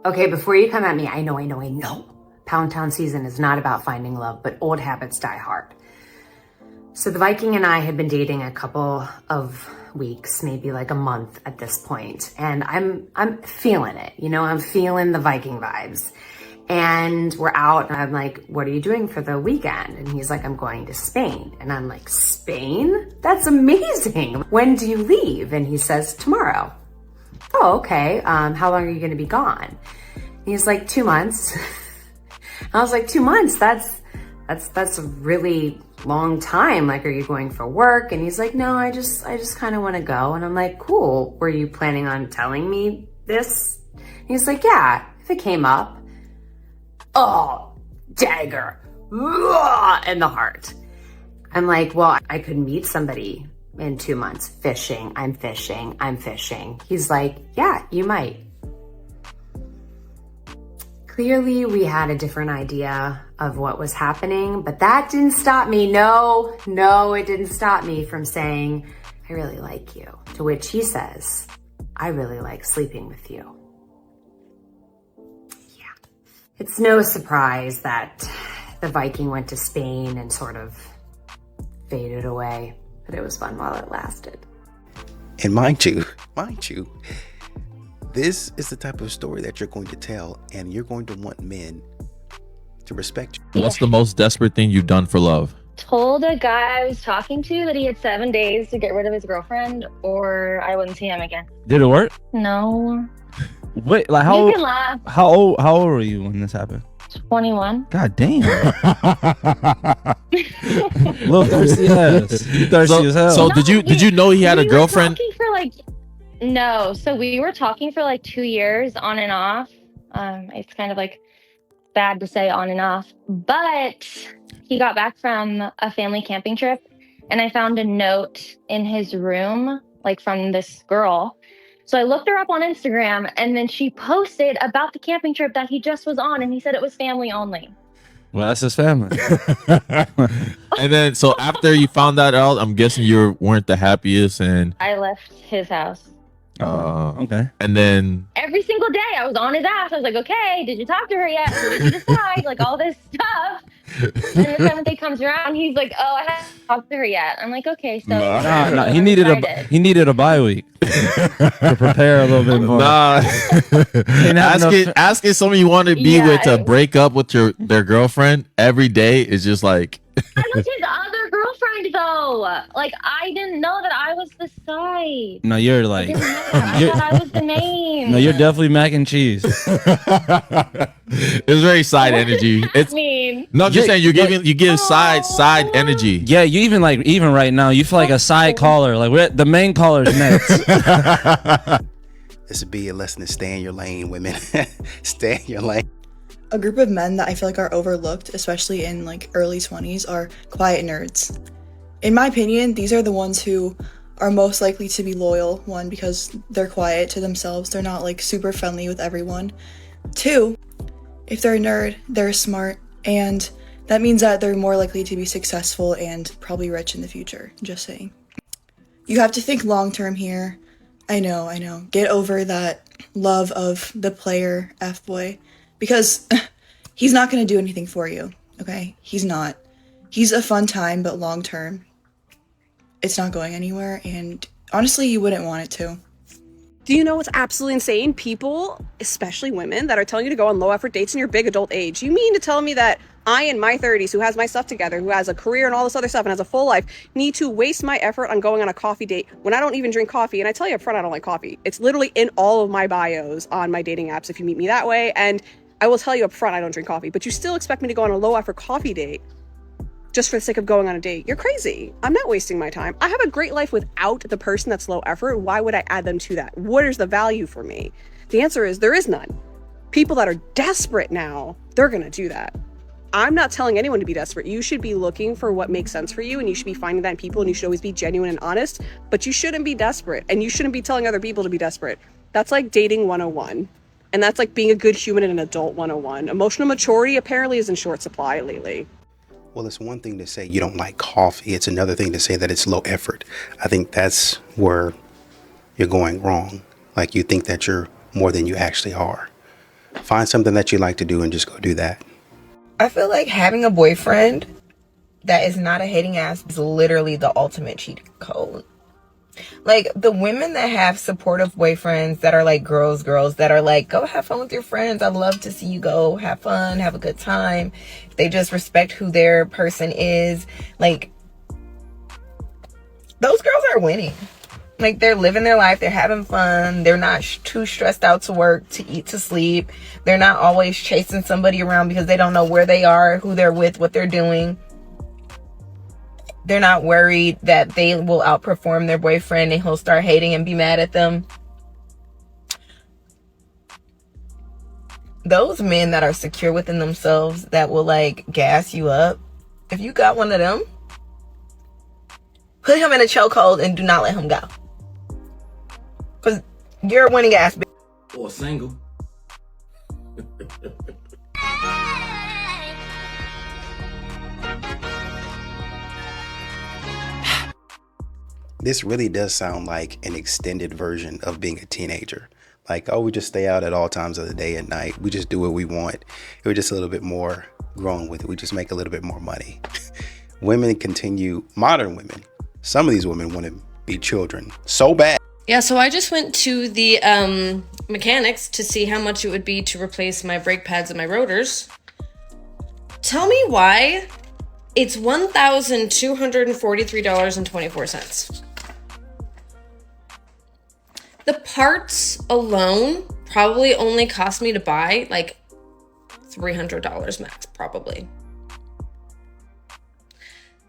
Okay, before you come at me, I know. Pound Town season is not about finding love, but old habits die hard. So the Viking and I had been dating a couple of weeks, maybe like a month at this point, and I'm feeling it. I'm feeling the Viking vibes. And we're out, and I'm like, what are you doing for the weekend? And he's like, I'm going to Spain. And I'm like, Spain? That's amazing. When do you leave? And he says, tomorrow. Oh, okay. How long are you going to be gone? And he's like, 2 months. I was like, 2 months? That's a really long time. Like, are you going for work? And he's like, no, I just kind of want to go. And I'm like, cool. Were you planning on telling me this? And he's like, yeah, if it came up. Oh, dagger. In the heart. I'm like, well, I could meet somebody in 2 months. Fishing. I'm fishing. He's like, yeah, you might. Clearly, we had a different idea of what was happening, but that didn't stop me. No, it didn't stop me from saying, I really like you. To which he says, I really like sleeping with you. Yeah. It's no surprise that the Viking went to Spain and sort of faded away, but it was fun while it lasted. And mind you, this is the type of story that you're going to tell, and you're going to want men to respect you. What's the most desperate thing you've done for love? Told a guy I was talking to that he had 7 days to get rid of his girlfriend or I wouldn't see him again. Did it work? No. Wait, like You can laugh. how old were you when this happened? 21. God damn. Little thirsty ass. You thirsty as hell. So did you know he had a girlfriend? So we were talking for like 2 years on and off. It's kind of like bad to say on and off, but he got back from a family camping trip and I found a note in his room, like from this girl. So I looked her up on Instagram and then she posted about the camping trip that he just was on and he said it was family only. Well, that's his family. And then, so after you found that out, I'm guessing you weren't the happiest, and I left his house. Okay. And then Every single day I was on his ass. I was like, okay, did you talk to her yet? What did you decide? Like all this stuff. And the seventh day comes around, he's like, oh, I haven't talked to her yet. I'm like, okay, so Nah, he needed a bye week to prepare a little bit more. asking someone you want to be with to break up with their girlfriend every day is just like. I was his other girlfriend though. Like I didn't know that I was the side. No, you're like I thought I was the main. No, you're definitely mac and cheese. It's very side energy. It's mean. no, I'm just saying you give side energy. Yeah, you even right now you feel like a side caller. Like the main caller's next. This would be a lesson to stay in your lane, women. Stay in your lane. A group of men that I feel like are overlooked, especially in like early 20s, are quiet nerds. In my opinion, these are the ones who are most likely to be loyal. One, because they're quiet to themselves. They're not like super friendly with everyone. Two, if they're a nerd, they're smart. And that means that they're more likely to be successful and probably rich in the future. Just saying. You have to think long-term here. I know. Get over that love of the player F-boy. Because he's not going to do anything for you, okay? He's not. He's a fun time, but long term, it's not going anywhere, and honestly, you wouldn't want it to. Do you know what's absolutely insane? People, especially women, that are telling you to go on low-effort dates in your big adult age. You mean to tell me that I, in my 30s, who has my stuff together, who has a career and all this other stuff, and has a full life, need to waste my effort on going on a coffee date when I don't even drink coffee? And I tell you up front, I don't like coffee. It's literally in all of my bios on my dating apps if you meet me that way, and I will tell you up front, I don't drink coffee, but you still expect me to go on a low-effort coffee date just for the sake of going on a date. You're crazy. I'm not wasting my time. I have a great life without the person that's low effort. Why would I add them to that? What is the value for me? The answer is there is none. People that are desperate now, they're going to do that. I'm not telling anyone to be desperate. You should be looking for what makes sense for you, and you should be finding that in people, and you should always be genuine and honest, but you shouldn't be desperate, and you shouldn't be telling other people to be desperate. That's like dating 101. And that's like being a good human and an adult 101. Emotional maturity apparently is in short supply lately. Well, it's one thing to say you don't like coffee. It's another thing to say that it's low effort. I think that's where you're going wrong. Like you think that you're more than you actually are. Find something that you like to do and just go do that. I feel like having a boyfriend that is not a hating ass is literally the ultimate cheat code. Like, the women that have supportive boyfriends that are like girls that are like, go have fun with your friends. I love to see you go have fun, have a good time. They just respect who their person is. Like, those girls are winning. Like, they're living their life. They're having fun. They're not too stressed out to work, to eat, to sleep. They're not always chasing somebody around because they don't know where they are, who they're with, what they're doing. They're not worried that they will outperform their boyfriend and he'll start hating and be mad at them. Those men that are secure within themselves, that will like gas you up, if you got one of them, put him in a chokehold and do not let him go. Because you're a winning ass bitch. Or single. This really does sound like an extended version of being a teenager. Like, oh, we just stay out at all times of the day and night. We just do what we want. We're just a little bit more grown with it. We just make a little bit more money. Women continue, modern women, some of these women want to be children so bad. Yeah, so I just went to the mechanics to see how much it would be to replace my brake pads and my rotors. Tell me why it's $1,243.24. The parts alone probably only cost me to buy like $300 max, probably.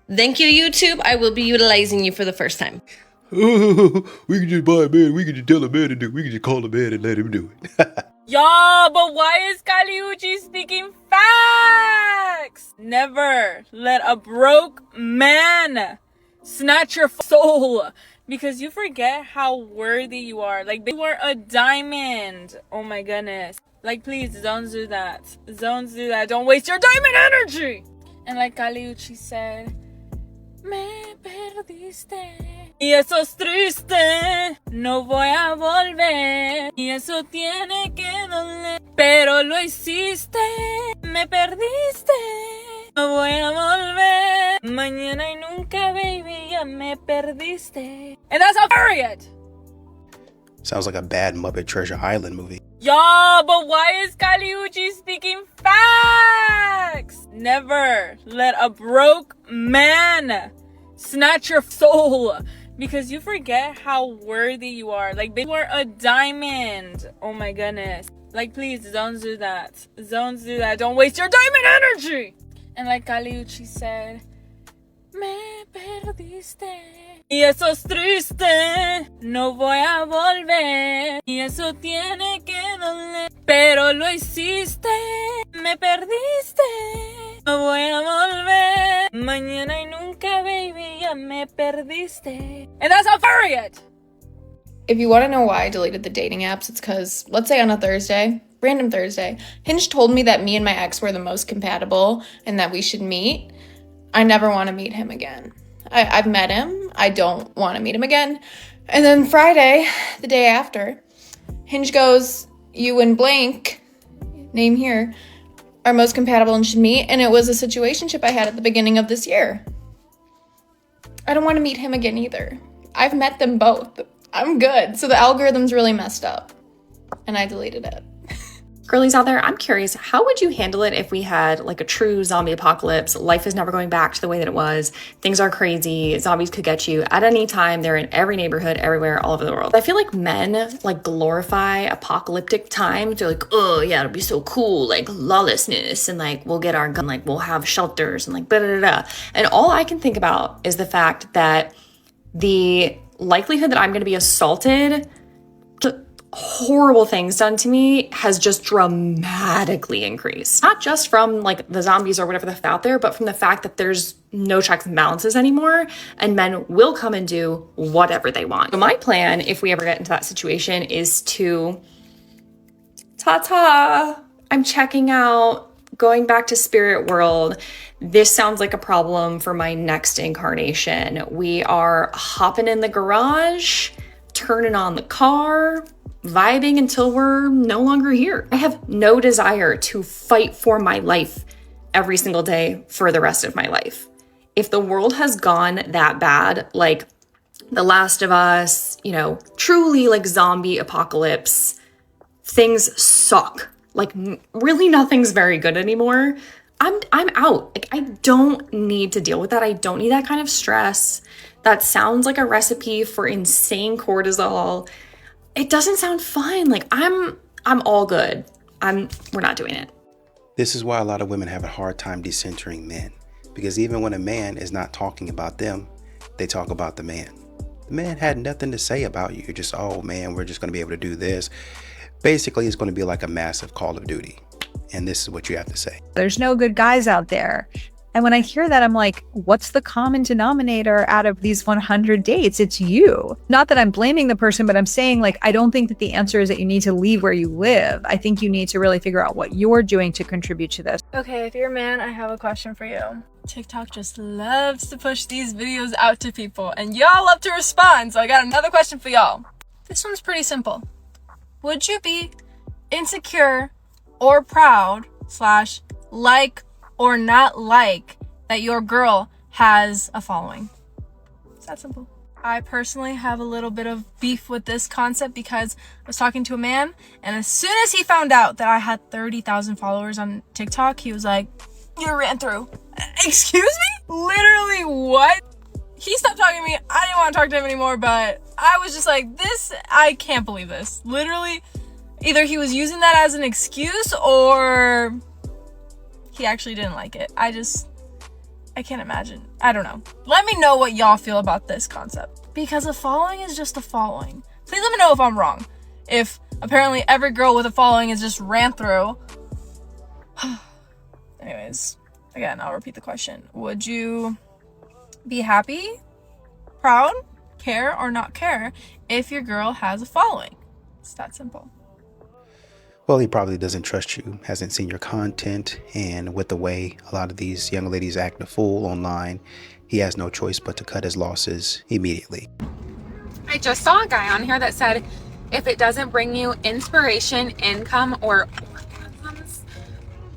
Thank you, YouTube. I will be utilizing you for the first time. We can just buy a man. We can just tell a man to do it. We can just call a man and let him do it. Yo, but why is Kali Uchis speaking facts? Never let a broke man snatch your soul. Because you forget how worthy you are. Like, you are a diamond. Oh my goodness. Like, please, don't do that. Don't do that. Don't waste your diamond energy. And like Kali Uchi said, me perdiste. Y eso es triste. No voy a volver. Y eso tiene que doler. Pero lo hiciste. Me perdiste. No voy a volver. Mañana y nunca, baby. Ya me perdiste. And that's a period. Sounds like a bad Muppet Treasure Island movie. Yo, but why is Kali Uchi speaking facts? Never let a broke man snatch your soul. Because you forget how worthy you are. Like, you are a diamond. Oh my goodness. Like, please, don't do that. Don't do that. Don't waste your diamond energy. And like Kali Uchi said, me perdiste. Y eso es triste. No voy a volver. Y eso tiene que doler. Pero lo hiciste. Me perdiste. No voy a volver. Mañana y nunca, baby. Ya me perdiste. And that's a period. If you want to know why I deleted the dating apps, it's because, let's say on a Thursday, random Thursday, Hinge told me that me and my ex were the most compatible and that we should meet. I never want to meet him again. I've met him. I don't want to meet him again. And then Friday, the day after, Hinge goes, you and blank, name here, are most compatible and should meet. And it was a situationship I had at the beginning of this year. I don't want to meet him again either. I've met them both. I'm good. So the algorithm's really messed up. And I deleted it. Girlies out there, I'm curious, how would you handle it if we had like a true zombie apocalypse? Life is never going back to the way that it was. Things are crazy. Zombies could get you at any time. They're in every neighborhood, everywhere, all over the world. I feel like men like glorify apocalyptic times. They're like, oh yeah, it'll be so cool, like lawlessness, and like we'll get our gun, like we'll have shelters and like da da da. And all I can think about is the fact that the likelihood that I'm going to be assaulted, horrible things done to me, has just dramatically increased. Not just from like the zombies or whatever that's out there, but from the fact that there's no checks and balances anymore, and men will come and do whatever they want. So my plan, if we ever get into that situation, is to ta-ta, I'm checking out, going back to spirit world. This sounds like a problem for my next incarnation. We are hopping in the garage, turning on the car, vibing until we're no longer here. I have no desire to fight for my life every single day for the rest of my life. If the world has gone that bad, like The Last of Us, you know, truly like zombie apocalypse, things suck. Like really nothing's very good anymore. I'm out. Like I don't need to deal with that. I don't need that kind of stress. That sounds like a recipe for insane cortisol. It doesn't sound fun. Like I'm all good. We're not doing it. This is why a lot of women have a hard time decentering men, because even when a man is not talking about them, they talk about the man. The man had nothing to say about you. You're just, oh man, we're just going to be able to do this. Basically, it's going to be like a massive Call of Duty. And this is what you have to say. There's no good guys out there. And when I hear that, I'm like, what's the common denominator out of these 100 dates? It's you. Not that I'm blaming the person, but I'm saying, like, I don't think that the answer is that you need to leave where you live. I think you need to really figure out what you're doing to contribute to this. Okay, if you're a man, I have a question for you. TikTok just loves to push these videos out to people, and y'all love to respond, so I got another question for y'all. This one's pretty simple. Would you be insecure or proud / like or not like that your girl has a following? It's that simple. I personally have a little bit of beef with this concept because I was talking to a man, and as soon as he found out that I had 30,000 followers on TikTok, he was like, "You ran through." Excuse me? Literally what? He stopped talking to me. I didn't want to talk to him anymore, but I was just like, I can't believe this. Literally, either he was using that as an excuse or he actually didn't like it. I can't imagine. I don't know. Let me know what y'all feel about this concept, because a following is just a following. Please let me know if I'm wrong. If apparently every girl with a following is just ran through. Anyways, again, I'll repeat the question. Would you be happy, proud, care, or not care if your girl has a following? It's that simple. Well, he probably doesn't trust you, hasn't seen your content, and with the way a lot of these young ladies act a fool online, he has no choice but to cut his losses immediately. I just saw a guy on here that said, if it doesn't bring you inspiration, income, or orgasms,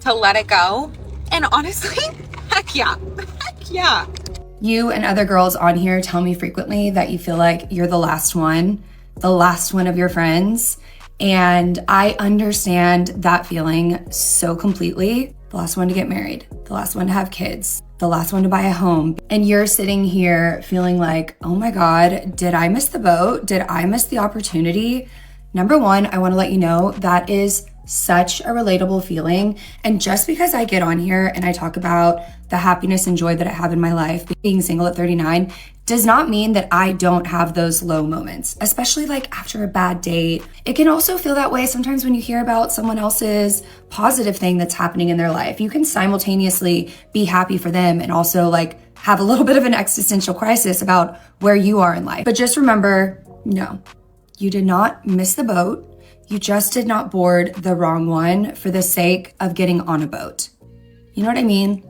to let it go. And honestly, heck yeah. Heck yeah. You and other girls on here tell me frequently that you feel like you're the last one of your friends. And I understand that feeling so completely. The last one to get married, the last one to have kids, the last one to buy a home. And you're sitting here feeling like, oh my God, did I miss the boat? Did I miss the opportunity? Number one, I want to let you know that is such a relatable feeling. And just because I get on here and I talk about the happiness and joy that I have in my life, being single at 39, does not mean that I don't have those low moments, especially like after a bad date. It can also feel that way sometimes when you hear about someone else's positive thing that's happening in their life. You can simultaneously be happy for them and also like have a little bit of an existential crisis about where you are in life. But just remember, no, you did not miss the boat. You just did not board the wrong one for the sake of getting on a boat. You know what I mean?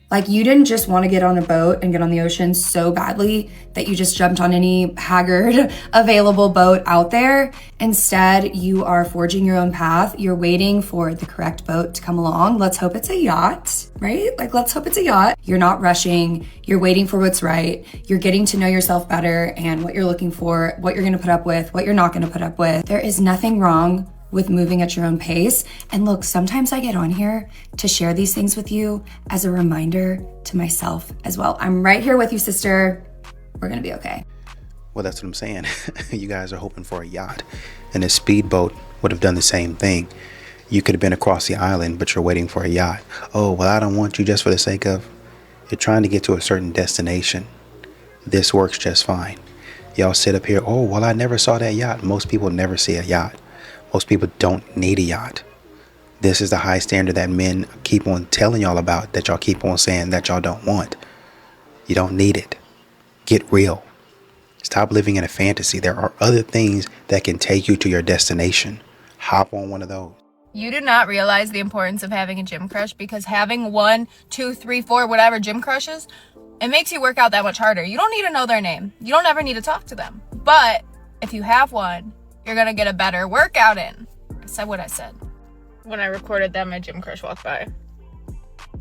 Like you didn't just want to get on a boat and get on the ocean so badly that you just jumped on any haggard available boat out there. Instead, you are forging your own path. You're waiting for the correct boat to come along. Let's hope it's a yacht, right? Like let's hope it's a yacht. You're not rushing. You're waiting for what's right. You're getting to know yourself better and what you're looking for, what you're going to put up with, what you're not going to put up with. There is nothing wrong with moving at your own pace. And look, sometimes I get on here to share these things with you as a reminder to myself as well. I'm right here with you, sister. We're gonna be okay. Well, that's what I'm saying. You guys are hoping for a yacht, and a speedboat would have done the same thing. You could have been across the island, but you're waiting for a yacht. Oh, well, I don't want you just for the sake of, you're trying to get to a certain destination. This works just fine. Y'all sit up here, oh, well, I never saw that yacht. Most people never see a yacht. Most people don't need a yacht. This is the high standard that men keep on telling y'all about, that y'all keep on saying that y'all don't want. You don't need it. Get real. Stop living in a fantasy. There are other things that can take you to your destination. Hop on one of those. You do not realize the importance of having a gym crush, because having 1, 2, 3, 4, whatever gym crushes, it makes you work out that much harder. You don't need to know their name. You don't ever need to talk to them. But if you have one, you're gonna get a better workout in. I said what I said. When I recorded that, my gym crush walked by.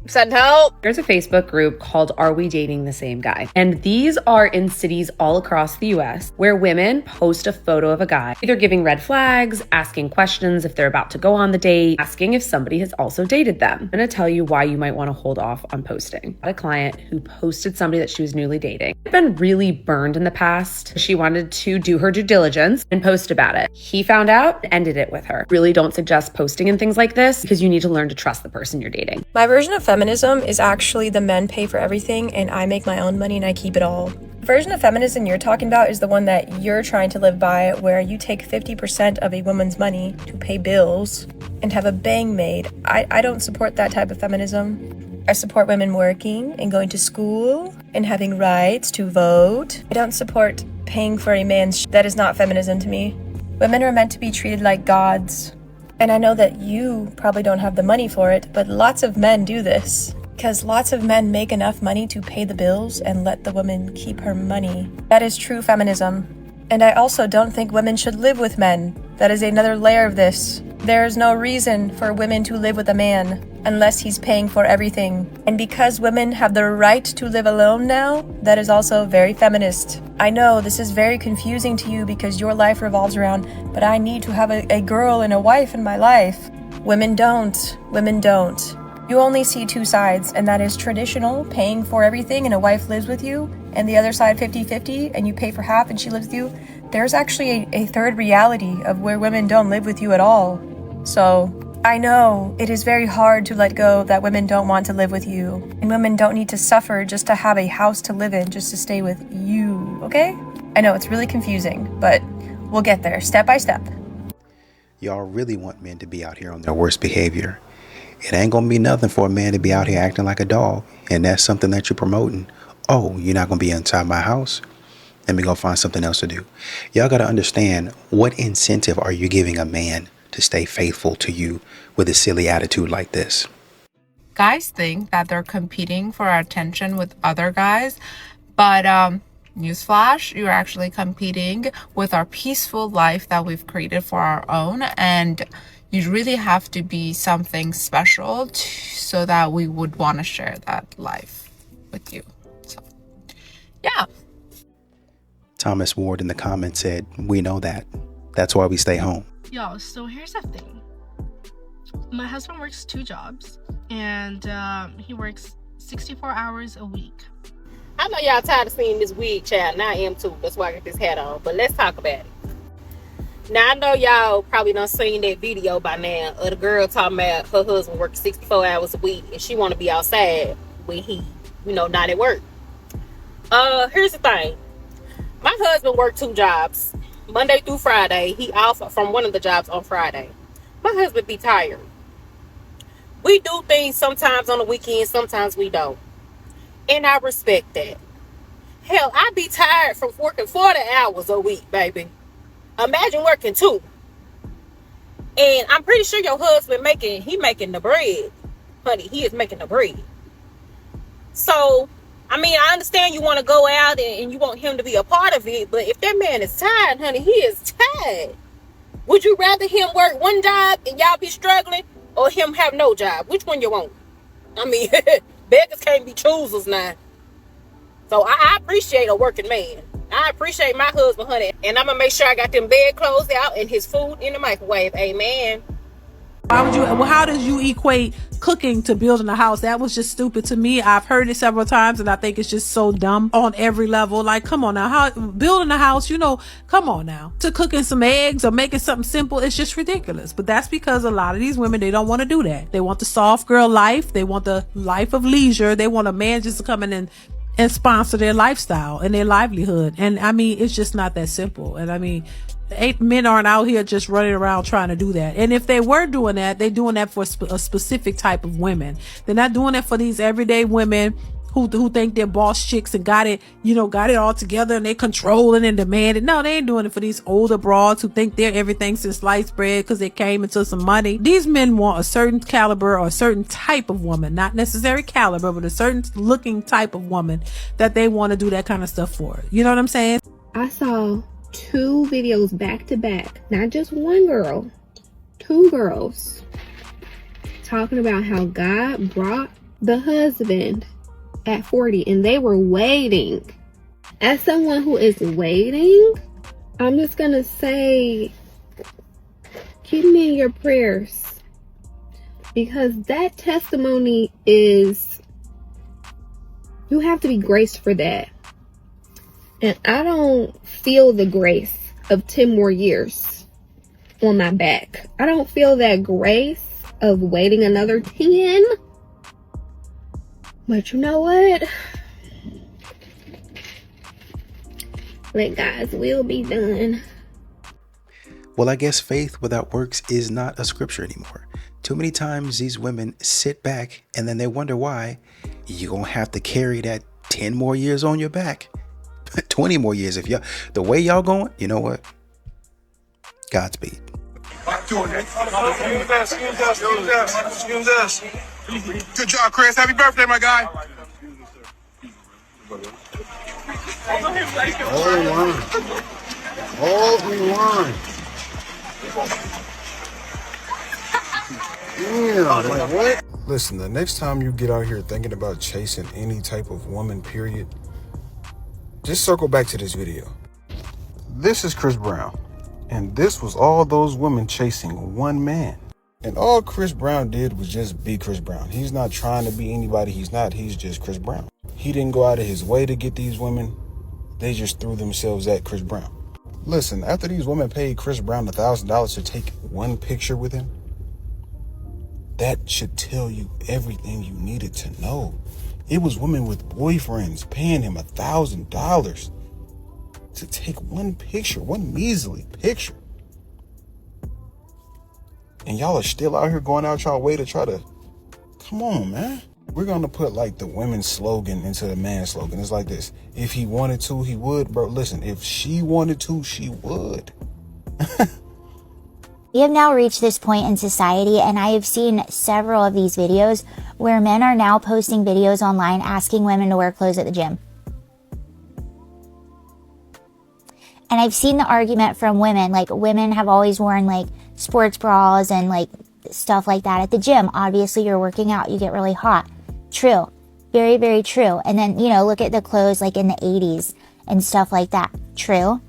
Send help. There's a Facebook group called Are We Dating the Same Guy? And these are in cities all across the US where women post a photo of a guy, either giving red flags, asking questions if they're about to go on the date, asking if somebody has also dated them. I'm gonna tell you why you might wanna hold off on posting. I had a client who posted somebody that she was newly dating. I've been really burned in the past. She wanted to do her due diligence and post about it. He found out and ended it with her. Really don't suggest posting and things like this because you need to learn to trust the person you're dating. My version of feminism is actually the men pay for everything and I make my own money and I keep it all. The version of feminism you're talking about is the one that you're trying to live by, where you take 50% of a woman's money to pay bills and have a bang maid. I don't support that type of feminism. I support women working and going to school and having rights to vote. I don't support paying for a man's that is not feminism to me. Women are meant to be treated like gods. And I know that you probably don't have the money for it, but lots of men do this. Because lots of men make enough money to pay the bills and let the woman keep her money. That is true feminism. And I also don't think women should live with men. That is another layer of this. There is no reason for women to live with a man unless he's paying for everything. And because women have the right to live alone now, that is also very feminist. I know this is very confusing to you because your life revolves around, but I need to have a girl and a wife in my life. Women don't. Women don't. You only see two sides, and that is traditional, paying for everything and a wife lives with you, and the other side 50-50 and you pay for half and she lives with you. There's actually a third reality of where women don't live with you at all. So I know it is very hard to let go that women don't want to live with you, and women don't need to suffer just to have a house to live in, just to stay with you, okay? I know it's really confusing, but we'll get there step by step. Y'all really want men to be out here on their worst behavior. It ain't gonna be nothing for a man to be out here acting like a dog, and that's something that you're promoting. Oh, you're not gonna be inside my house? Let me go find something else to do. Y'all gotta understand, what incentive are you giving a man to stay faithful to you with a silly attitude like this? Guys think that they're competing for our attention with other guys, but newsflash, you're actually competing with our peaceful life that we've created for our own, and you really have to be something special so that we would want to share that life with you. So, yeah. Thomas Ward in the comments said, we know that. That's why we stay home. Yo, so here's the thing. My husband works 2 jobs, and he works 64 hours a week. I know y'all tired of seeing this wig, child, and I am too. That's why I got this hat on. But let's talk about it. Now, I know y'all probably done seen that video by now of the girl talking about her husband working 64 hours a week and she want to be outside when he, not at work. Here's the thing. My husband worked 2 jobs, Monday through Friday. He off from one of the jobs on Friday. My husband be tired. We do things sometimes on the weekend, sometimes we don't. And I respect that. Hell, I be tired from working 40 hours a week, baby. Imagine working 2. And I'm pretty sure your husband making the bread. Honey, he is making the bread. So, I understand you want to go out and you want him to be a part of it, but if that man is tired, honey, he is tired. Would you rather him work one job and y'all be struggling, or him have no job? Which one you want? Beggars can't be choosers now. So I appreciate a working man. I appreciate my husband, honey. And I'm going to make sure I got them bed clothes out and his food in the microwave. Amen. How did you equate cooking to building a house? That was just stupid to me. I've heard it several times and I think it's just so dumb on every level. Like, come on now, how building a house, come on now, to cooking some eggs or making something simple, it's just ridiculous. But that's because a lot of these women, they don't want to do that. They want the soft girl life. They want the life of leisure. They want a man just to come in and sponsor their lifestyle and their livelihood. And it's just not that simple. And men aren't out here just running around trying to do that. And if they were doing that, they're doing that for a specific type of women. They're not doing it for these everyday women who think they're boss chicks and got it all together and they controlling and demanding. No, they ain't doing it for these older broads who think they're everything since sliced bread because they came into some money. These men want a certain caliber or a certain type of woman, not necessarily caliber, but a certain looking type of woman that they want to do that kind of stuff for. You know what I'm saying? I saw 2 videos back to back, not just one girl, 2 girls, talking about how God brought the husband at 40 and they were waiting. As someone who is waiting, I'm just gonna say, keep me in your prayers, because that testimony is, you have to be graced for that. And I don't feel the grace of 10 more years on my back. I don't feel that grace of waiting another 10. But you know what? Let God's will be done. Well, I guess faith without works is not a scripture anymore. Too many times these women sit back and then they wonder why you're going to have to carry that 10 more years on your back. 20 more years. If y'all, the way y'all going, you know what? Godspeed. Good job, Chris. Happy birthday, my guy. All in line. All in line. Yeah, like what? Listen, the next time you get out here thinking about chasing any type of woman, period, just circle back to this video. This is Chris Brown, and this was all those women chasing one man. And all Chris Brown did was just be Chris Brown. He's not trying to be anybody he's not. He's just Chris Brown. He didn't go out of his way to get these women. They just threw themselves at Chris Brown. Listen, after these women paid Chris Brown $1,000 to take one picture with him, that should tell you everything you needed to know. It was women with boyfriends paying him $1,000 to take one picture, one measly picture. And y'all are still out here going out y'all way to try to, come on, man. We're going to put like the women's slogan into the man's slogan. It's like this. If he wanted to, he would. Bro, listen, if she wanted to, she would. We have now reached this point in society, and I have seen several of these videos where men are now posting videos online asking women to wear clothes at the gym. And I've seen the argument from women, like women have always worn like sports bras and like stuff like that at the gym. Obviously you're working out, you get really hot. True. Very, very true. And then, you know, look at the clothes like in the 80s and stuff like that. True.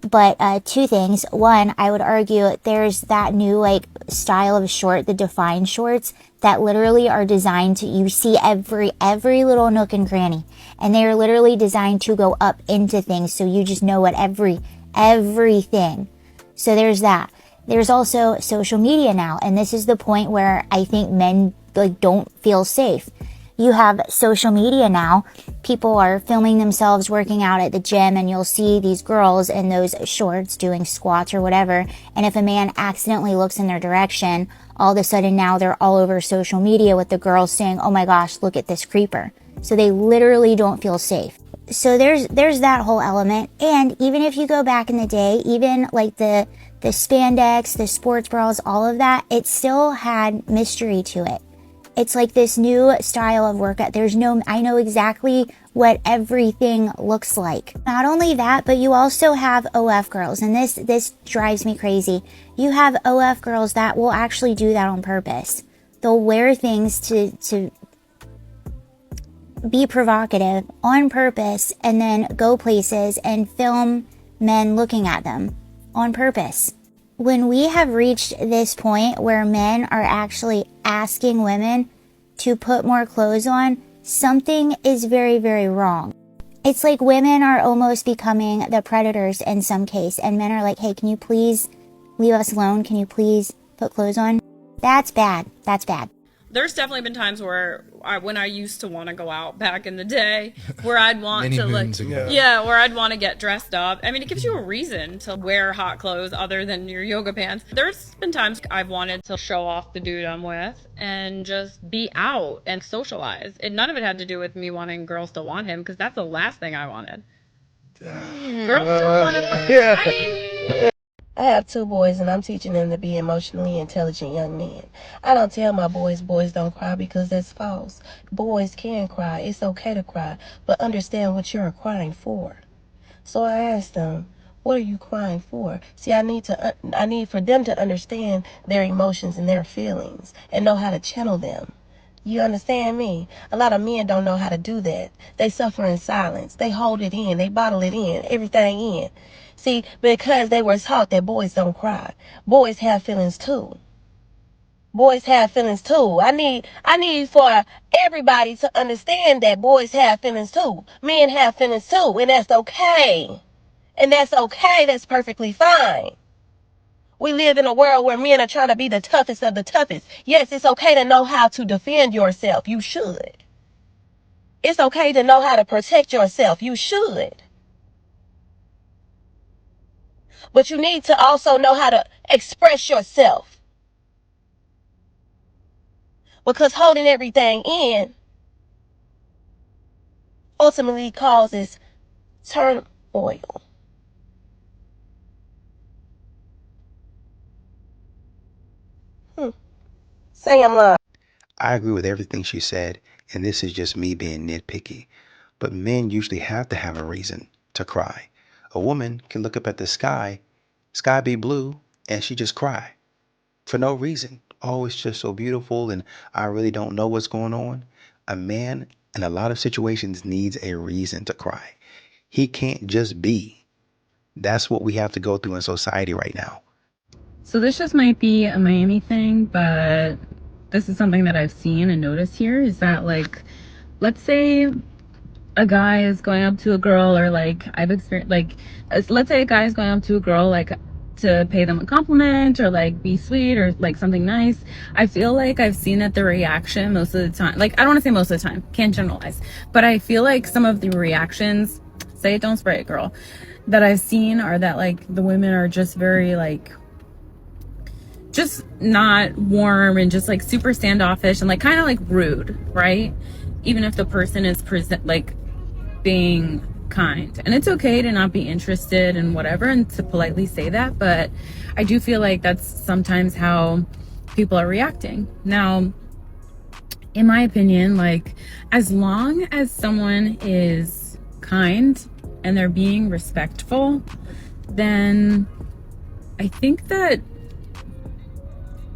But 2 things. One, I would argue there's that new like style of short, the defined shorts that literally are designed to, you see every little nook and cranny, and they are literally designed to go up into things. So you just know what everything. So there's that. There's also social media now. And this is the point where I think men like don't feel safe. You have social media now. People are filming themselves working out at the gym, and you'll see these girls in those shorts doing squats or whatever. And if a man accidentally looks in their direction, all of a sudden now they're all over social media with the girls saying, oh my gosh, look at this creeper. So they literally don't feel safe. So there's that whole element. And even if you go back in the day, even like the spandex, the sports bras, all of that, it still had mystery to it. It's like this new style of workout. I know exactly what everything looks like. Not only that, but you also have OF girls, and this drives me crazy. You have OF girls that will actually do that on purpose. They'll wear things to be provocative on purpose, and then go places and film men looking at them on purpose. When we have reached this point where men are actually asking women to put more clothes on, something is very, very wrong. It's like women are almost becoming the predators in some case, and men are like, hey, can you please leave us alone? Can you please put clothes on? That's bad. That's bad. There's definitely been times where when I used to want to go out back in the day, where I'd want to like, where I'd want to get dressed up. I mean, it gives you a reason to wear hot clothes other than your yoga pants. There's been times I've wanted to show off the dude I'm with and just be out and socialize. And none of it had to do with me wanting girls to want him, because that's the last thing I wanted. Girls don't want him. I have 2 boys, and I'm teaching them to be emotionally intelligent young men. I don't tell my boys don't cry, because that's false. Boys can cry. It's okay to cry, but understand what you're crying for. So I asked them, What are you crying for? See, I need for them to understand their emotions and their feelings and know how to channel them. You understand me? A lot of men don't know how to do that. They suffer in silence. They hold it in. They bottle it in. Everything in. See, because they were taught that boys don't cry. Boys have feelings too. Boys have feelings too. I need for everybody to understand that boys have feelings too. Men have feelings too, and that's okay. And that's okay. That's perfectly fine. We live in a world where men are trying to be the toughest of the toughest. Yes, it's okay to know how to defend yourself. You should. It's okay to know how to protect yourself. You should. But you need to also know how to express yourself. Because holding everything in ultimately causes turmoil. Say I'm lying. I agree with everything she said, and this is just me being nitpicky. But men usually have to have a reason to cry. A woman can look up at the sky be blue, and she just cry for no reason. Oh, it's just so beautiful, and I really don't know what's going on. A man in a lot of situations needs a reason to cry. He can't just be. That's what we have to go through in society right now. So this just might be a Miami thing, but this is something that I've seen and noticed here is that, like, let's say a guy is going up to a girl, or like I've experienced, like, let's say a guy is going up to a girl, like, to pay them a compliment or like be sweet or like something nice. I feel like I've seen that the reaction most of the time, like, I don't want to say most of the time, can't generalize, but I feel like some of the reactions, say it, don't spray it, girl, that I've seen are that, like, the women are just very, like, just not warm and just like super standoffish and like kind of like rude, right? Even if the person is like being kind, and it's okay to not be interested in whatever and to politely say that, but I do feel like that's sometimes how people are reacting. Now, in my opinion, like, as long as someone is kind and they're being respectful, then I think that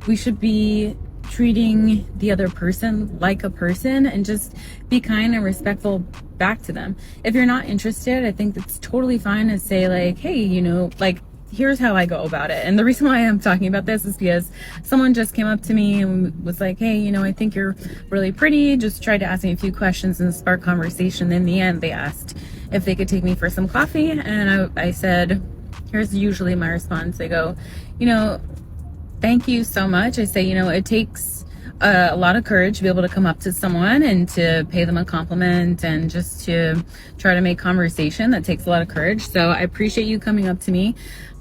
we should be treating the other person like a person and just be kind and respectful back to them. If you're not interested, I think it's totally fine to say, like, hey, you know, like, here's how I go about it. And the reason why I'm talking about this is because someone just came up to me and was like, hey, you know, I think you're really pretty. Just tried to ask me a few questions and spark conversation. In the end, they asked if they could take me for some coffee. And I said, here's usually my response. They go, you know, thank you so much. I say, you know, it takes a lot of courage to be able to come up to someone and to pay them a compliment and just to try to make conversation. That takes a lot of courage. So I appreciate you coming up to me.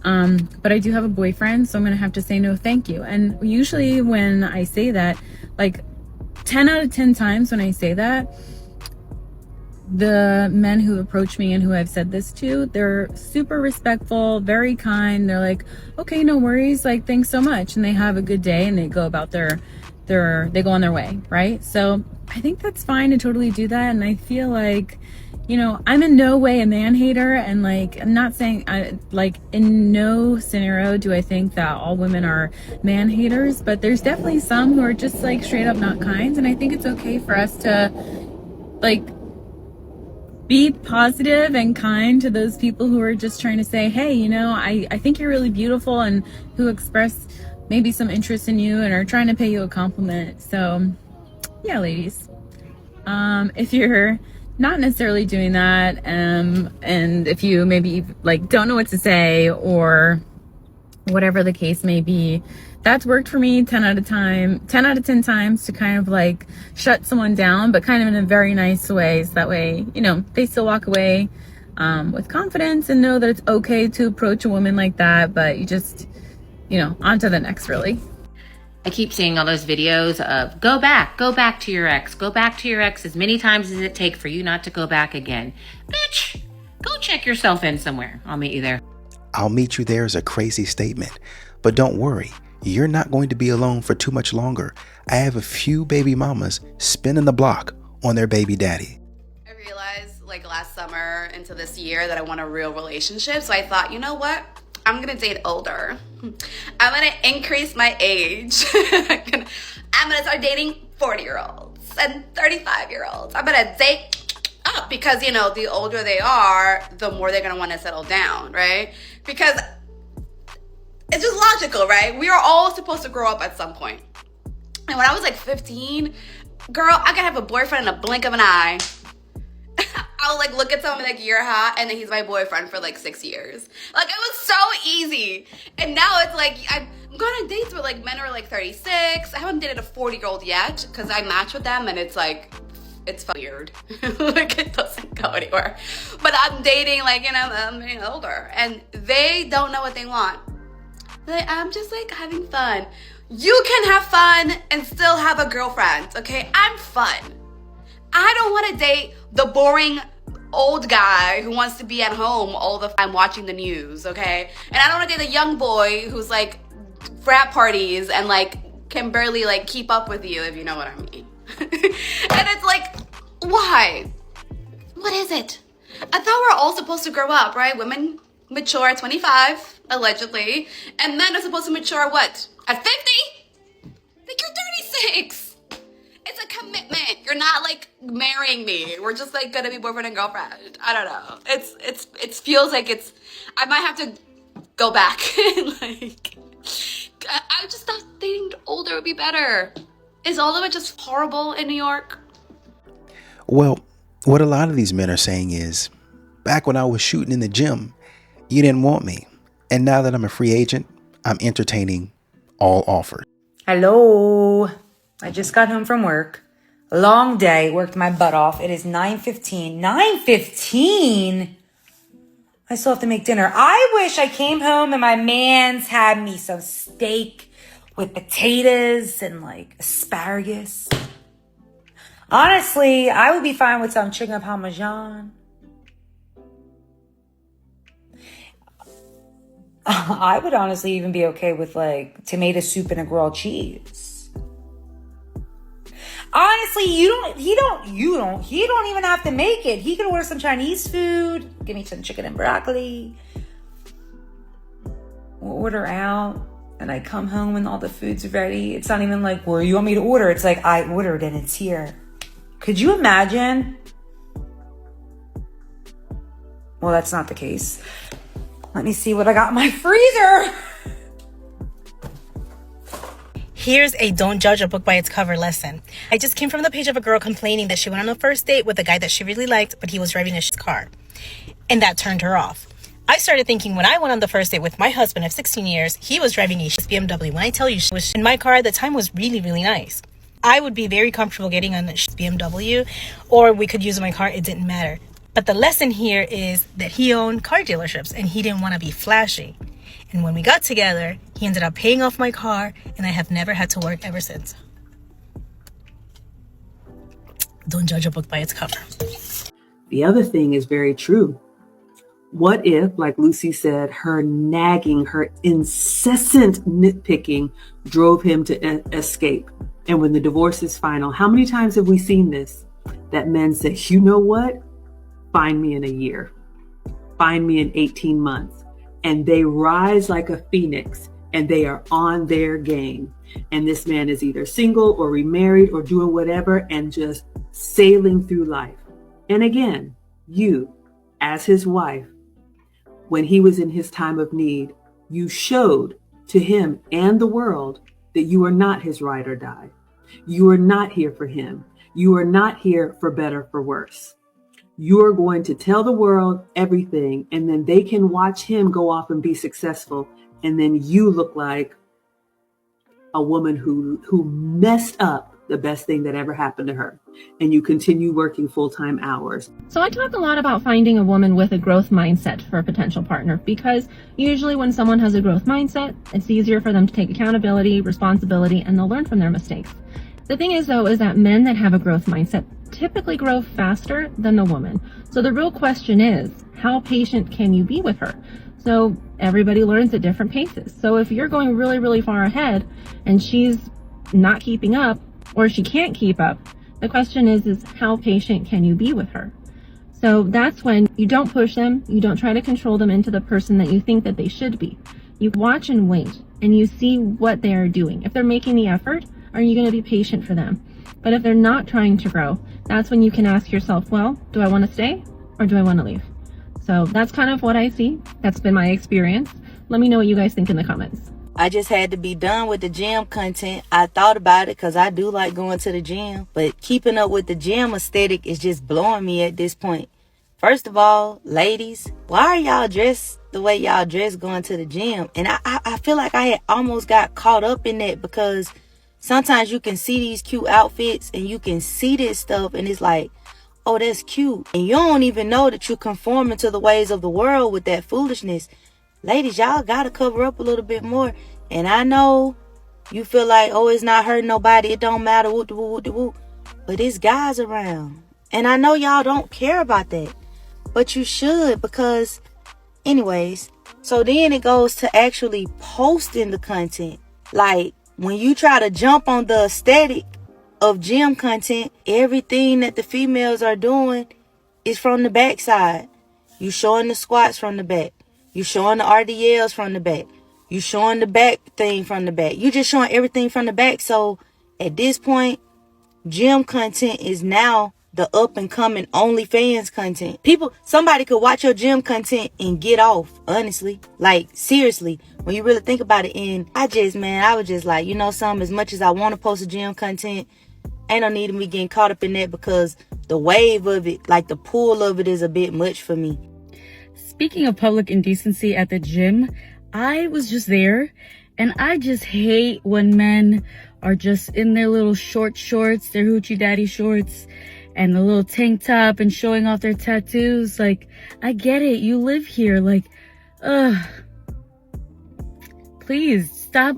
But I do have a boyfriend, so I'm going to have to say no thank you. And usually when I say that, like 10 out of 10 times when I say that, the men who approach me and who I've said this to, they're super respectful, very kind. They're like, okay, no worries, like, thanks so much. And they have a good day and they go about they go on their way, right? So I think that's fine to totally do that. And I feel like, you know, I'm in no way a man hater, and like, I'm not saying, like, in no scenario do I think that all women are man haters, but there's definitely some who are just like straight up not kind. And I think it's okay for us to, like, be positive and kind to those people who are just trying to say, hey, you know, I think you're really beautiful, and who express maybe some interest in you and are trying to pay you a compliment. So yeah, ladies, if you're not necessarily doing that, and if you maybe like don't know what to say or whatever the case may be, that's worked for me 10 out of 10 times to kind of like shut someone down, but kind of in a very nice way. So that way, you know, they still walk away with confidence and know that it's okay to approach a woman like that, but you just, you know, on to the next, really. I keep seeing all those videos of go back to your ex as many times as it takes for you not to go back again. Bitch, go check yourself in somewhere. I'll meet you there. I'll meet you there is a crazy statement, but don't worry. You're not going to be alone for too much longer. I have a few baby mamas spinning the block on their baby daddy. I realize, like, like last summer into this year that I want a real relationship. So I thought, you know what? I'm gonna date older. I'm gonna increase my age. I'm gonna start dating 40-year-olds and 35-year-olds. I'm gonna date up because, you know, the older they are, the more they're gonna wanna settle down, right? Because it's just logical, right? We are all supposed to grow up at some point. And when I was like 15, girl, I could have a boyfriend in a blink of an eye. I'll like look at someone and be like, you're hot, and then he's my boyfriend for like 6 years. Like, it was so easy. And now it's like, I'm going on dates with like men who are like 36. I haven't dated a 40-year-old yet because I match with them and it's like, it's weird. Like, it doesn't go anywhere. But I'm dating like, you know, I'm getting older and they don't know what they want. Like, I'm just like having fun. You can have fun and still have a girlfriend, okay? I'm fun. I don't want to date the boring old guy who wants to be at home all the time watching the news, okay? And I don't want to date a young boy who's like frat parties and like can barely like keep up with you, if you know what I mean. And it's like, why? What is it? I thought we were all supposed to grow up, right? Women mature at 25, allegedly, and men are supposed to mature at what? At 50? Like, you're 36. It's a commitment. You're not like marrying me. We're just like gonna be boyfriend and girlfriend. I don't know. It feels like it's, I might have to go back and like, I just thought dating older would be better. Is all of it just horrible in New York? Well, what a lot of these men are saying is, back when I was shooting in the gym, you didn't want me. And now that I'm a free agent, I'm entertaining all offers. Hello. I just got home from work. A long day, worked my butt off. It is 9:15. 9:15? I still have to make dinner. I wish I came home and my man's had me some steak with potatoes and like asparagus. Honestly, I would be fine with some chicken parmesan. I would honestly even be okay with like tomato soup and a grilled cheese. Honestly, he don't even have to make it. He can order some Chinese food, give me some chicken and broccoli. We'll order out and I come home and all the food's ready. It's not even like, well, you want me to order? It's like, I ordered and it's here. Could you imagine? Well, that's not the case. Let me see what I got in my freezer. Here's a don't judge a book by its cover lesson. I just came from the page of a girl complaining that she went on a first date with a guy that she really liked, but he was driving a car. And that turned her off. I started thinking when I went on the first date with my husband of 16 years, he was driving a BMW. When I tell you she was in my car at the time was really, really nice. I would be very comfortable getting on a BMW, or we could use my car, it didn't matter. But the lesson here is that he owned car dealerships and he didn't want to be flashy. And when we got together, he ended up paying off my car and I have never had to work ever since. Don't judge a book by its cover. The other thing is very true. What if, like Lucy said, her nagging, her incessant nitpicking drove him to escape? And when the divorce is final, how many times have we seen this? That men say, you know what? Find me in a year. Find me in 18 months. And they rise like a phoenix and they are on their game. And this man is either single or remarried or doing whatever and just sailing through life. And again, you, as his wife, when he was in his time of need, you showed to him and the world that you are not his ride or die. You are not here for him. You are not here for better, for worse. You are going to tell the world everything, and then they can watch him go off and be successful. And then you look like a woman who messed up the best thing that ever happened to her. And you continue working full-time hours. So I talk a lot about finding a woman with a growth mindset for a potential partner, because usually when someone has a growth mindset, it's easier for them to take accountability, responsibility, and they'll learn from their mistakes. The thing is, though, is that men that have a growth mindset typically grow faster than the woman. So the real question is, how patient can you be with her? So everybody learns at different paces. So if you're going really, really far ahead and she's not keeping up, or she can't keep up, the question is how patient can you be with her? So that's when you don't push them, you don't try to control them into the person that you think that they should be. You watch and wait, and you see what they are doing. If they're making the effort, are you going to be patient for them? But if they're not trying to grow, that's when you can ask yourself, well, do I want to stay or do I want to leave? So that's kind of what I see. That's been my experience. Let me know what you guys think in the comments. I just had to be done with the gym content. I thought about it because I do like going to the gym, but keeping up with the gym aesthetic is just blowing me at this point. First of all, ladies, why are y'all dressed the way y'all dress going to the gym? And I feel like I had almost got caught up in that, because sometimes you can see these cute outfits and you can see this stuff and it's like, oh, that's cute. And you don't even know that you're conforming to the ways of the world with that foolishness. Ladies, y'all got to cover up a little bit more. And I know you feel like, oh, it's not hurting nobody, it don't matter, but it's guys around. And I know y'all don't care about that, but you should, because anyways, so then it goes to actually posting the content. Like, when you try to jump on the aesthetic of gym content, everything that the females are doing is from the backside. You showing the squats from the back. You showing the RDLs from the back. You showing the back thing from the back. You just showing everything from the back. So at this point, gym content is now the up and coming OnlyFans content. Somebody could watch your gym content and get off, honestly. Like, seriously, when you really think about it. And I was just like, you know something, as much as I want to post a gym content, ain't no need of me getting caught up in that, because the wave of it, like the pull of it, is a bit much for me. Speaking of public indecency at the gym, I was just there, and I just hate when men are just in their little shorts, their hoochie daddy shorts, and the little tank top and showing off their tattoos. Like, I get it, you live here, like, please stop.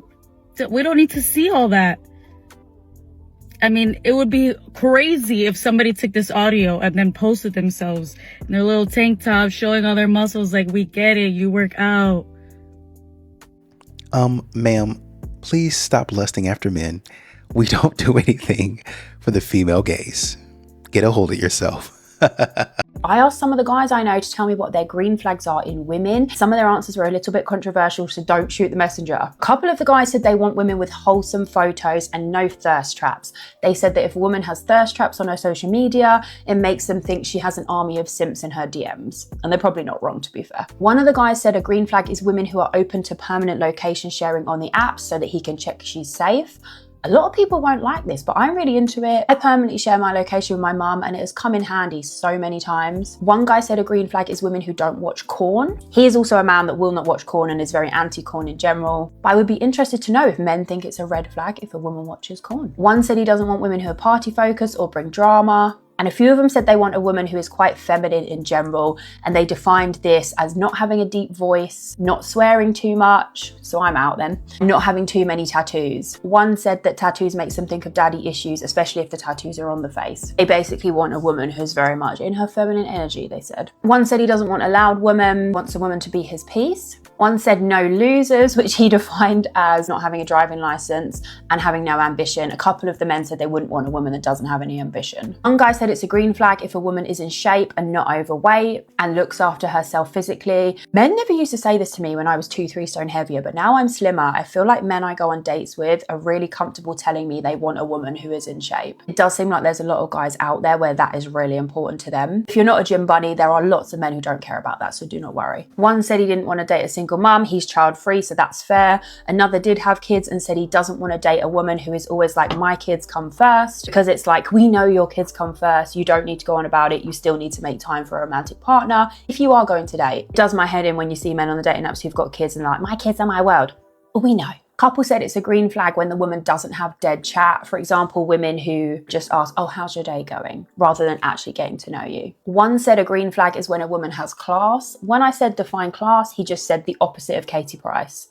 We don't need to see all that. I mean, it would be crazy if somebody took this audio and then posted themselves in their little tank top showing all their muscles. Like, we get it, you work out. Ma'am, please stop lusting after men. We don't do anything for the female gaze. Get a hold of yourself. I asked some of the guys I know to tell me what their green flags are in women. Some of their answers were a little bit controversial, so don't shoot the messenger. A couple of the guys said they want women with wholesome photos and no thirst traps. They said that if a woman has thirst traps on her social media, it makes them think she has an army of simps in her DMs. And they're probably not wrong, to be fair. One of the guys said a green flag is women who are open to permanent location sharing on the apps so that he can check she's safe. A lot of people won't like this, but I'm really into it. I permanently share my location with my mum, and it has come in handy so many times. One guy said a green flag is women who don't watch porn. He is also a man that will not watch porn and is very anti-porn in general. But I would be interested to know if men think it's a red flag if a woman watches porn. One said he doesn't want women who are party focused or bring drama. And a few of them said they want a woman who is quite feminine in general, and they defined this as not having a deep voice, not swearing too much, so I'm out then, not having too many tattoos. One said that tattoos makes them think of daddy issues, especially if the tattoos are on the face. They basically want a woman who's very much in her feminine energy, they said. One said he doesn't want a loud woman, wants a woman to be his piece. One said no losers, which he defined as not having a driving license and having no ambition. A couple of the men said they wouldn't want a woman that doesn't have any ambition. One guy said it's a green flag if a woman is in shape and not overweight and looks after herself physically. Men never used to say this to me when I was 2-3 stone heavier, but now I'm slimmer. I feel like men I go on dates with are really comfortable telling me they want a woman who is in shape. It does seem like there's a lot of guys out there where that is really important to them. If you're not a gym bunny, there are lots of men who don't care about that, so do not worry. One said he didn't want to date a single mum. He's child free, so that's fair. Another did have kids and said he doesn't want to date a woman who is always like, my kids come first, because it's like, we know your kids come first. You don't need to go on about it. You still need to make time for a romantic partner if you are going to date. It does my head in when you see men on the dating apps who've got kids and they're like, my kids are my world. Well, we know. Couple said it's a green flag when the woman doesn't have dead chat. For example, women who just ask, oh, how's your day going? Rather than actually getting to know you. One said a green flag is when a woman has class. When I said define class, he just said the opposite of Katie Price.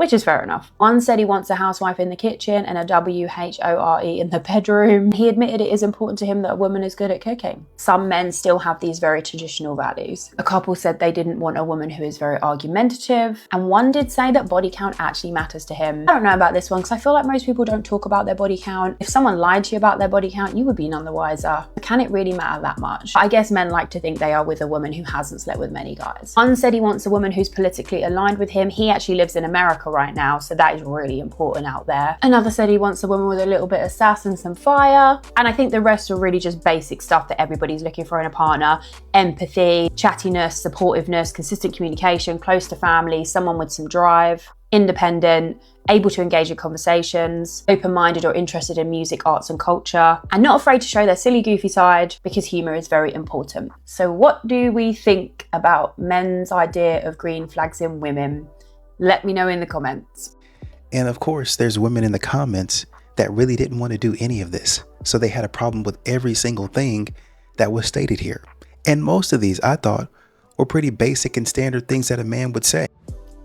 which is fair enough. One said he wants a housewife in the kitchen and a WHORE in the bedroom. He admitted it is important to him that a woman is good at cooking. Some men still have these very traditional values. A couple said they didn't want a woman who is very argumentative, and one did say that body count actually matters to him. I don't know about this one because I feel like most people don't talk about their body count. If someone lied to you about their body count, you would be none the wiser. Can it really matter that much? I guess men like to think they are with a woman who hasn't slept with many guys. One said he wants a woman who's politically aligned with him. He actually lives in America right now, so that is really important out there. Another said he wants a woman with a little bit of sass and some fire. And I think the rest are really just basic stuff that everybody's looking for in a partner. Empathy, chattiness, supportiveness, consistent communication, close to family, someone with some drive, independent, able to engage in conversations, open-minded or interested in music, arts and culture, and not afraid to show their silly, goofy side because humour is very important. So what do we think about men's idea of green flags in women? Let me know in the comments. And of course, there's women in the comments that really didn't want to do any of this. So they had a problem with every single thing that was stated here. And most of these, I thought, were pretty basic and standard things that a man would say.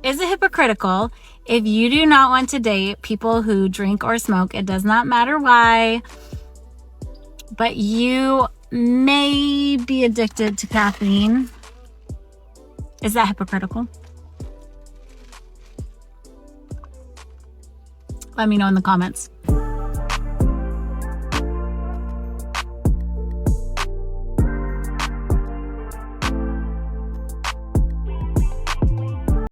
Is it hypocritical if you do not want to date people who drink or smoke? It does not matter why, but you may be addicted to caffeine. Is that hypocritical? Let me know in the comments.